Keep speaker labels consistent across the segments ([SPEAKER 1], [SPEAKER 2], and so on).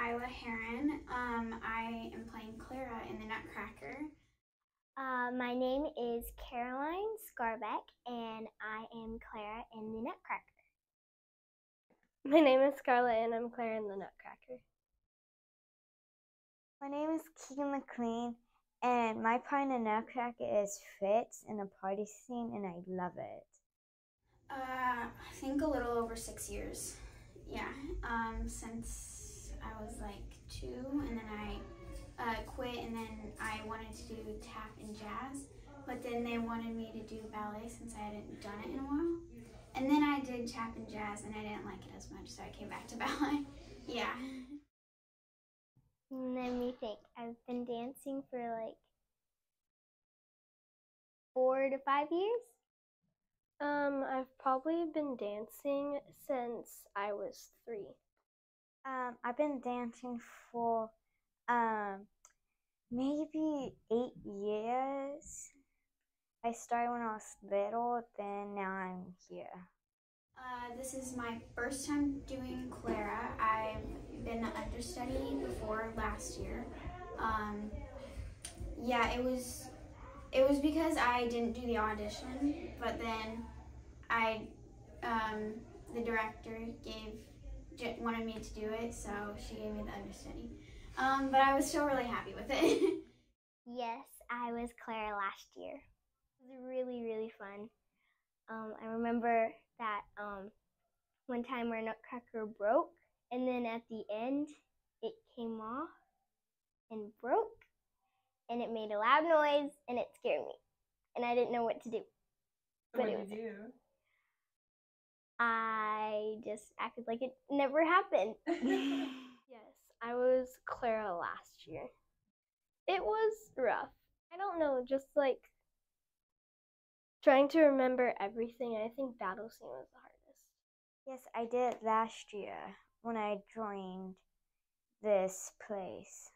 [SPEAKER 1] I am playing Clara in the Nutcracker.
[SPEAKER 2] My name is Caroline Scarbeck, and I am Clara in the Nutcracker.
[SPEAKER 3] My name is Scarlett, and I'm Clara in the Nutcracker.
[SPEAKER 4] My name is Keegan McLean, and my part in the Nutcracker is Fritz in a party scene, and I love it.
[SPEAKER 1] I think a little over 6 years. Yeah, since I was like 2, and then I quit, and then I wanted to do tap and jazz, but then they wanted me to do ballet since I hadn't done it in a while. And then I did tap and jazz, and I didn't like it as much, so I came back to ballet. Yeah.
[SPEAKER 2] Let me think. I've been dancing for like 4 to 5 years.
[SPEAKER 3] I've probably been dancing since I was 3.
[SPEAKER 4] I've been dancing for maybe 8 years. I started when I was little, then now I'm here.
[SPEAKER 1] This is my first time doing Clara. I've been the understudy before last year. Yeah, it was because I didn't do the audition, but then the director wanted me to do it, so she gave me the understudy. But I was still really happy with it.
[SPEAKER 2] Yes, I was Clara last year. It was really, really fun. I remember that one time our Nutcracker broke, and then at the end, it came off and broke, and it made a loud noise, and it scared me, and I didn't know what to do.
[SPEAKER 5] What did you do?
[SPEAKER 2] I just acted like it never happened.
[SPEAKER 3] Yes, I was Clara last year. It was rough. I don't know, just like trying to remember everything. I think battle scene was the hardest.
[SPEAKER 4] Yes, I did last year when I joined this place.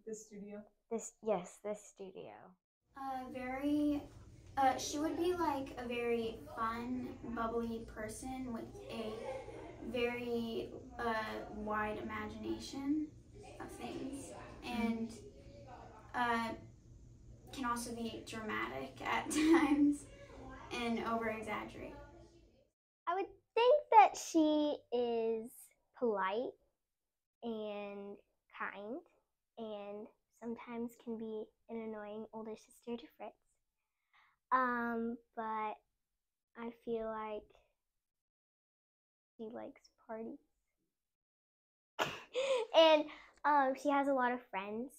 [SPEAKER 5] This studio?
[SPEAKER 4] This studio.
[SPEAKER 1] She would be like a very fun, bubbly person with a very wide imagination of things, and can also be dramatic at times and over-exaggerate.
[SPEAKER 2] I would think that she is polite and kind, and sometimes can be an annoying older sister to Fritz. But I feel like she likes parties. And she has a lot of friends,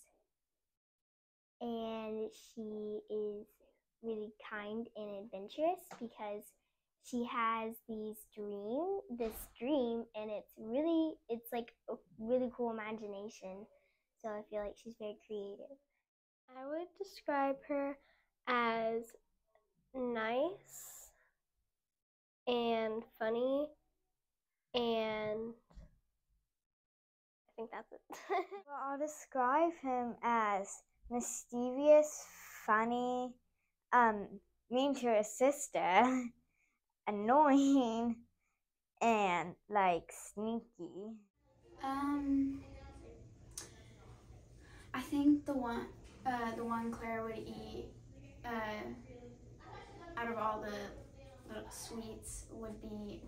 [SPEAKER 2] and she is really kind and adventurous because she has this dream, and it's like a really cool imagination. So I feel like she's very creative.
[SPEAKER 3] I would describe her as nice and funny, and I think that's it.
[SPEAKER 4] Well, I'll describe him as mischievous, funny, mean to his sister, annoying, and like sneaky.
[SPEAKER 1] I think the one Claire would eat out of all the little sweets would be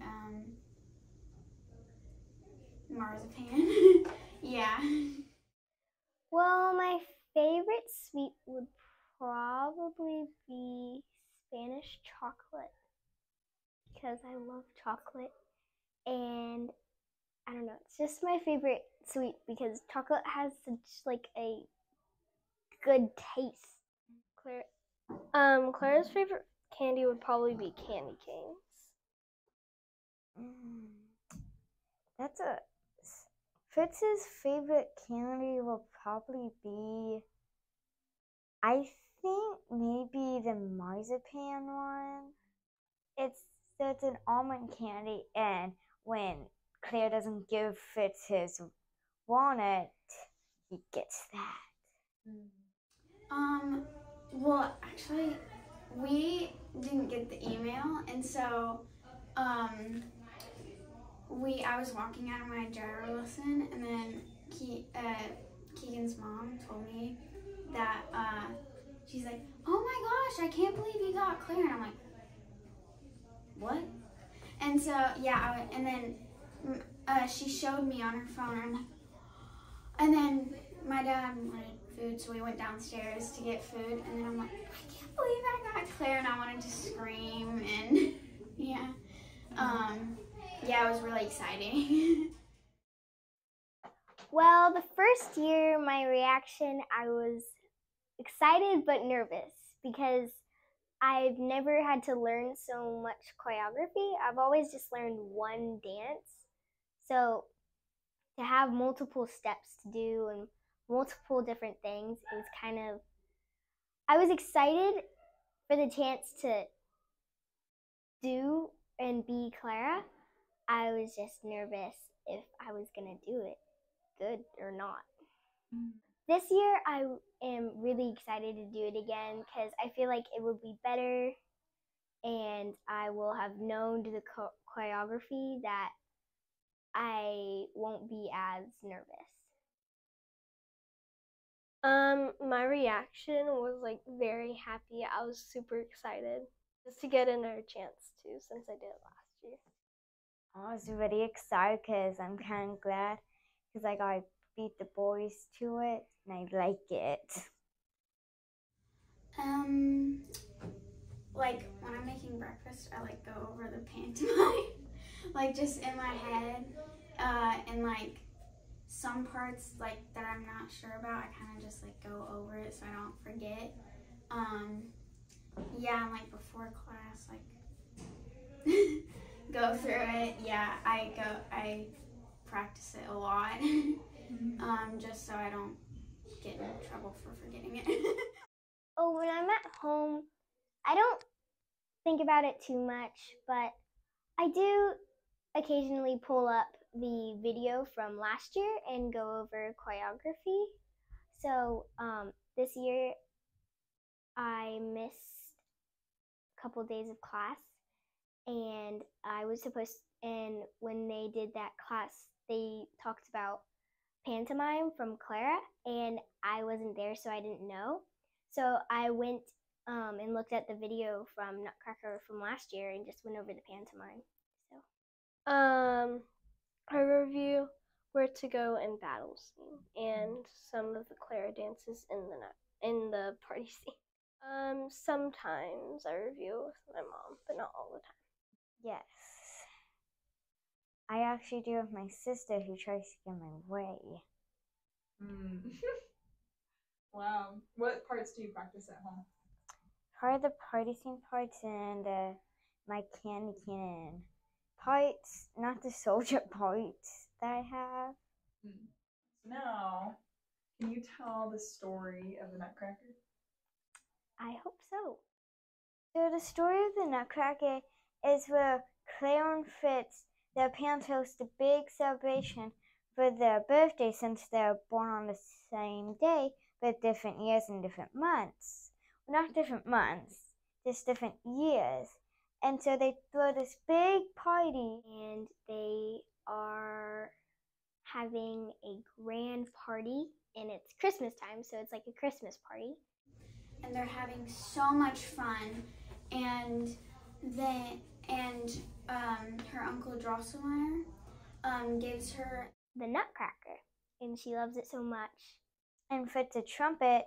[SPEAKER 1] marzipan. Yeah.
[SPEAKER 2] Well, my favorite sweet would probably be Spanish chocolate because I love chocolate, and I don't know, it's just my favorite sweet because chocolate has such like a good taste.
[SPEAKER 3] Clara's favorite candy would probably be candy canes.
[SPEAKER 4] Fritz's favorite candy will probably be, I think maybe the marzipan one. It's an almond candy, and when Claire doesn't give Fritz his walnut, he gets that.
[SPEAKER 1] Well, actually, we didn't get the email, and so I was walking out of my gyro lesson, and then Keegan's mom told me that she's like, "Oh my gosh, I can't believe you got Claire," and I'm like, "What?" And so yeah, and then she showed me on her phone, and I'm like, and then my dad wanted food, so we went downstairs to get food, and then I'm like, I can't believe I got Claire, and I wanted to scream, and yeah. Yeah, it was really exciting.
[SPEAKER 2] Well, the first year, my reaction, I was excited but nervous because I've never had to learn so much choreography. I've always just learned one dance. So to have multiple steps to do and multiple different things, it was kind of, I was excited for the chance to do and be Clara. I was just nervous if I was gonna do it good or not. This year I am really excited to do it again because I feel like it would be better and I will have known the choreography that I won't be as nervous.
[SPEAKER 3] My reaction was like very happy. I was super excited just to get another chance too, since I did it last year.
[SPEAKER 4] I was really excited because I'm kind of glad because I got to beat the boys to it and I like it.
[SPEAKER 1] Like when I'm making breakfast, I like go over the pantomime, like just in my head, and like some parts like that I'm not sure about, I kind of just like go over it so I don't forget. Yeah, and like before class, like go through it. Yeah, I practice it a lot, just so I don't get in trouble for forgetting it.
[SPEAKER 2] Oh, when I'm at home, I don't think about it too much, but I do occasionally pull up the video from last year and go over choreography. So this year I missed a couple days of class, and I was supposed, and when they did that class, they talked about pantomime from Clara, and I wasn't there, so I didn't know. So I went and looked at the video from Nutcracker from last year and just went over the pantomime. So
[SPEAKER 3] I review where to go in battle scene and some of the Clara dances in the party scene. Sometimes I review with my mom, but not all the time.
[SPEAKER 4] Yes. I actually do with my sister who tries to get in my way.
[SPEAKER 5] Wow. What parts do you practice at home?
[SPEAKER 4] Part of the party scene parts and my candy cannon parts, not the soldier parts that I have.
[SPEAKER 5] Now, can you tell the story of the Nutcracker?
[SPEAKER 2] I hope so.
[SPEAKER 4] So the story of the Nutcracker is where Clara and Fritz, their parents, host a big celebration for their birthday since they're born on the same day, but different years and different months. Well, not different months, just different years. And so they throw this big party.
[SPEAKER 2] And they are having a grand party, and it's Christmas time, so it's like a Christmas party.
[SPEAKER 1] And they're having so much fun, and her uncle Drosselmeyer gives her
[SPEAKER 2] the Nutcracker, and she loves it so much.
[SPEAKER 4] And Fritz a trumpet,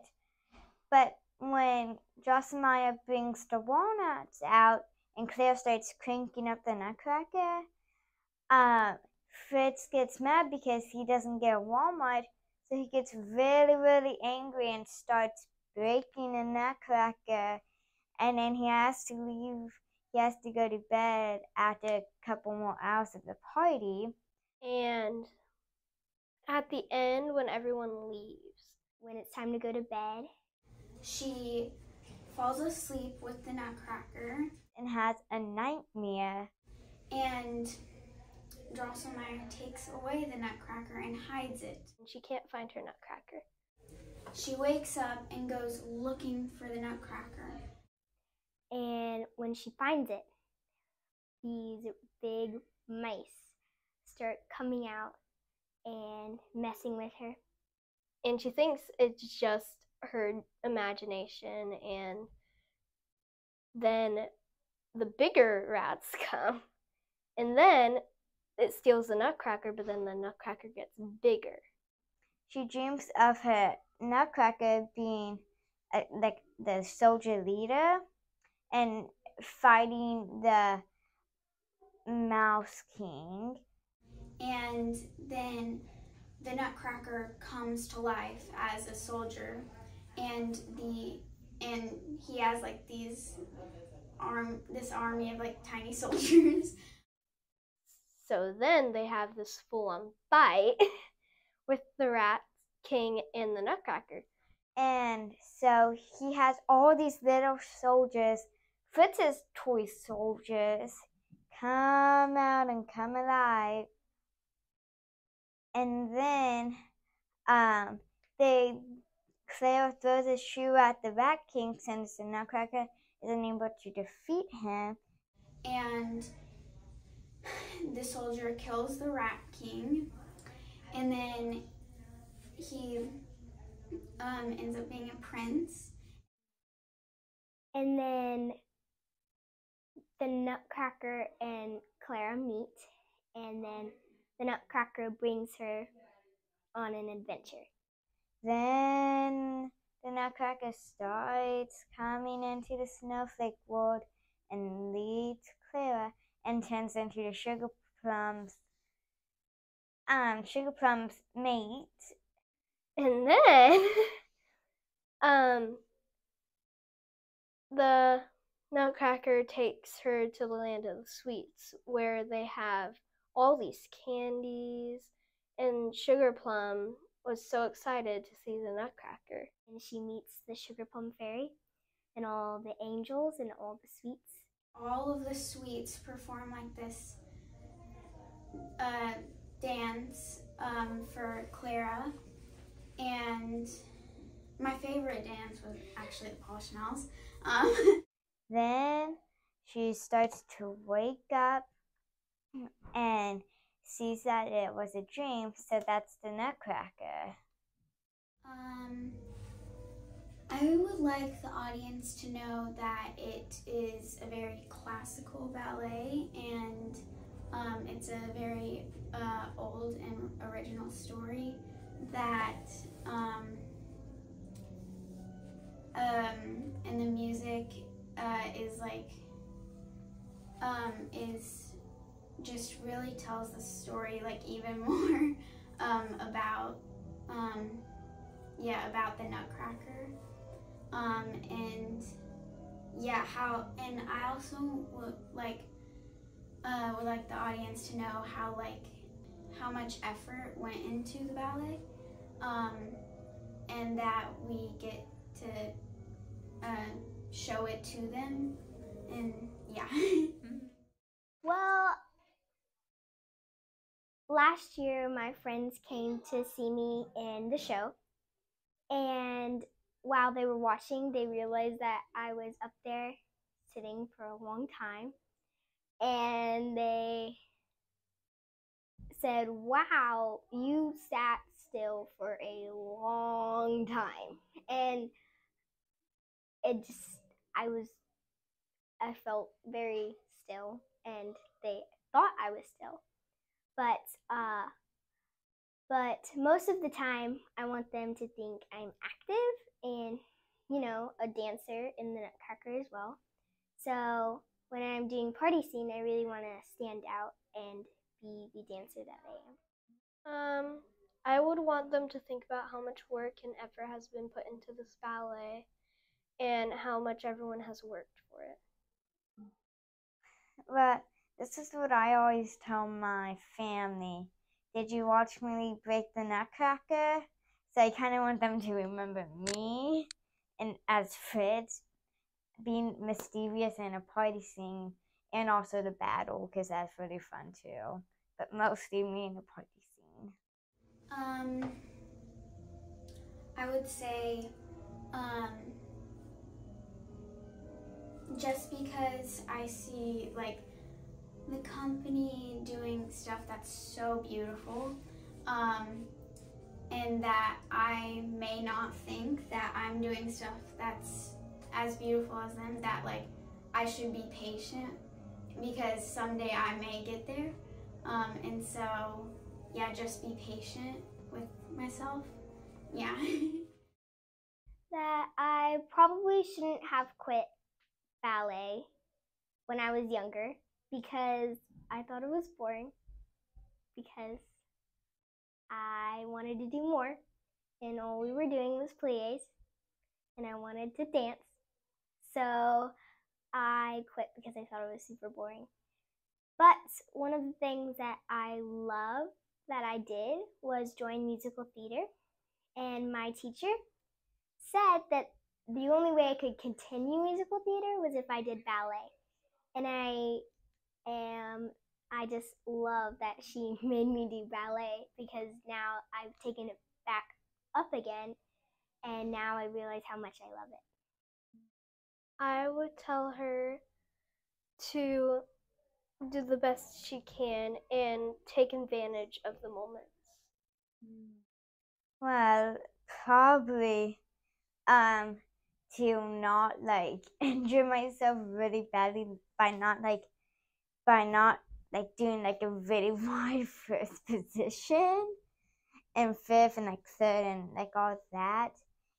[SPEAKER 4] but when Drosselmeyer brings the walnuts out and Claire starts cranking up the Nutcracker, Fritz gets mad because he doesn't get a walnut, so he gets really, really angry and starts breaking the Nutcracker, and then he has to leave. He has to go to bed after a couple more hours of the party.
[SPEAKER 3] And at the end, when everyone leaves,
[SPEAKER 2] when it's time to go to bed,
[SPEAKER 1] she falls asleep with the Nutcracker
[SPEAKER 4] and has a nightmare.
[SPEAKER 1] And Drosselmeyer takes away the Nutcracker and hides it.
[SPEAKER 3] And she can't find her Nutcracker.
[SPEAKER 1] She wakes up and goes looking for the Nutcracker.
[SPEAKER 2] And when she finds it, these big mice start coming out and messing with her.
[SPEAKER 3] And she thinks it's just her imagination, and then the bigger rats come, and then it steals the Nutcracker, but then the Nutcracker gets bigger.
[SPEAKER 4] She dreams of her Nutcracker being like the soldier leader and fighting the Mouse King.
[SPEAKER 1] And then the Nutcracker comes to life as a soldier, and he has like this army of like tiny soldiers.
[SPEAKER 3] So then they have this full-on fight with the Rat King and the Nutcracker.
[SPEAKER 4] And so he has all these little soldiers, Fritz's toy soldiers, come out and come alive. And then Clara throws a shoe at the Rat King since the Nutcracker isn't able to defeat him.
[SPEAKER 1] And the soldier kills the Rat King, and then he ends up being a prince.
[SPEAKER 2] And then the Nutcracker and Clara meet, and then the Nutcracker brings her on an adventure.
[SPEAKER 4] Then the Nutcracker starts coming into the snowflake world and leads Clara and turns into the Sugar Plum's mate.
[SPEAKER 3] And then the Nutcracker takes her to the land of the sweets, where they have all these candies, and Sugar Plum was so excited to see the Nutcracker.
[SPEAKER 2] And she meets the Sugar Plum Fairy and all the angels and all the sweets.
[SPEAKER 1] All of the sweets perform like this dance for Clara, and my favorite dance was actually the Polishnells.
[SPEAKER 4] Then she starts to wake up and sees that it was a dream, so that's the Nutcracker.
[SPEAKER 1] I would like the audience to know that it is a very classical ballet, and it's a very old and original story that and the music is like is just really tells the story like even more about the Nutcracker, and yeah, and I also would like the audience to know how much effort went into the ballet, and that we get to show it to them, and yeah.
[SPEAKER 2] Well, last year my friends came to see me in the show, and while they were watching, they realized that I was up there sitting for a long time, and they said, "Wow, you sat still for a long time." And it just, I felt very still, and they thought I was still. But most of the time, I want them to think I'm active and, a dancer in the Nutcracker as well. So when I'm doing party scene, I really want to stand out and be the dancer that I am.
[SPEAKER 3] I would want them to think about how much work and effort has been put into this ballet, and how much everyone has worked for it.
[SPEAKER 4] But this is what I always tell my family. Did you watch me break the Nutcracker? So I kind of want them to remember me and as Fritz being mischievous in a party scene, and also the battle, because that's really fun too. But mostly me in the party scene.
[SPEAKER 1] I would say just because I see the company doing stuff that's so beautiful, and that I may not think that I'm doing stuff that's as beautiful as them, that like I should be patient because someday I may get there. And so, yeah, just be patient with myself. Yeah.
[SPEAKER 2] That I probably shouldn't have quit ballet when I was younger because I thought it was boring, because I wanted to do more and all we were doing was plies and I wanted to dance. So I quit because I thought it was super boring. But one of the things that I love that I did was join musical theater, and my teacher said that the only way I could continue musical theater was if I did ballet. And I just love that she made me do ballet, because now I've taken it back up again and now I realize how much I love it.
[SPEAKER 3] I would tell her to do the best she can and take advantage of the moments.
[SPEAKER 4] Well, probably to not like injure myself really badly by not doing like a really wide first position and fifth and like third and like all that.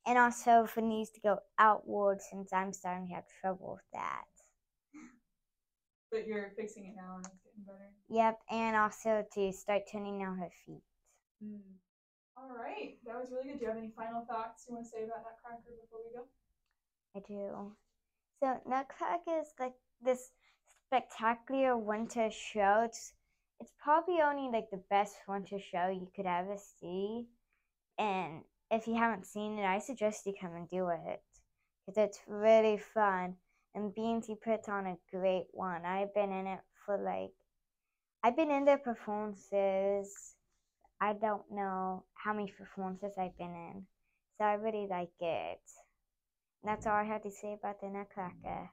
[SPEAKER 4] And also for knees to go outward, since I'm starting to have trouble with that.
[SPEAKER 5] But you're fixing it now and it's getting better.
[SPEAKER 4] Yep, and also to start turning on her feet.
[SPEAKER 5] All right, that was really good. Do you have any final thoughts you want to say about Nutcracker before we go?
[SPEAKER 4] I do. So Nutcracker is like this spectacular winter show. It's probably only like the best winter show you could ever see. And if you haven't seen it, I suggest you come and do it, because it's really fun. And Beansy puts on a great one. I've been in their performances. I don't know how many performances I've been in. So I really like it. And that's all I have to say about the Nutcracker.